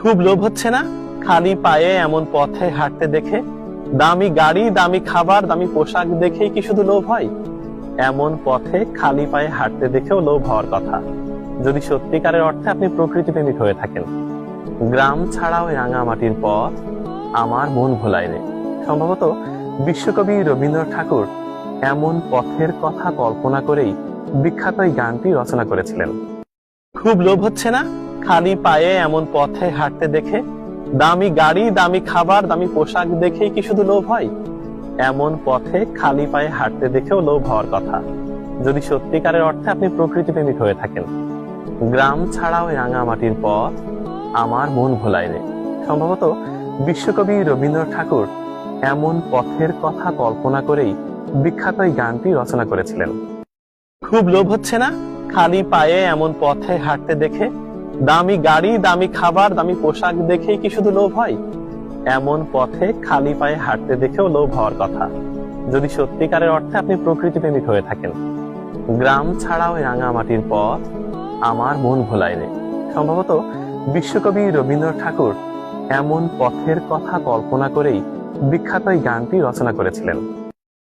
খুব লোভ হচ্ছে না খালি পায়ে এমন পথে হাঁটতে দেখে? দামি গাড়ি, দামি খাবার, দামি পোশাক দেখেই কি শুধু লোভ হয়? এমন পথে খালি পায়ে হাঁটতে দেখেও লোভ হওয়ার কথা, যদি সত্যিকারের অর্থে আপনি প্রকৃতি প্রেমিক হয়ে থাকেন। গ্রাম ছাড়াও রাঙামাটির পথ আমার মন ভোলায় রে। সম্ভবত বিশ্বকবি রবীন্দ্রনাথ ঠাকুর এমন পথের কথা কল্পনা করেই বিখ্যাত এই গানটি রচনা করেছিলেন। খুব লোভ হচ্ছে না খালি পায়ে এমন পথে হাঁটতে দেখে? দামি গাড়ি, দামি খাবার, দামি পোশাক দেখেই কি শুধু লোভ হয়? এমন পথে খালি পায়ে হাঁটতে দেখেও লোভ হওয়ার কথা, যদি সত্যিকারের অর্থে আপনি প্রকৃতি প্রেমিক হয়ে থাকেন। গ্রাম ছাড়াও রাঙামাটির পথ আমার মন ভোলায় রে। সম্ভবত বিশ্বকবি রবীন্দ্রনাথ ঠাকুর এমন পথের কথা কল্পনা করেই বিখ্যাত এই গানটি রচনা করেছিলেন। খুব লোভ হচ্ছে না খালি পায়ে এমন পথে হাঁটতে দেখে? দামি গাড়ি, দামি খাবার, দামি পোশাক দেখেই কি শুধু লোভ হয়? এমন পথে খালি পায়ে হাঁটতে দেখেও লোভ হওয়ার কথা, যদি সত্যিকারের অর্থে আপনি প্রকৃতি প্রেমিক হয়ে থাকেন। গ্রাম ছাড়াও রাঙামাটির পথ আমার মন ভোলায় রে। সম্ভবত বিশ্বকবি রবীন্দ্রনাথ ঠাকুর এমন পথের কথা কল্পনা করেই বিখ্যাত এই গানটি রচনা করেছিলেন।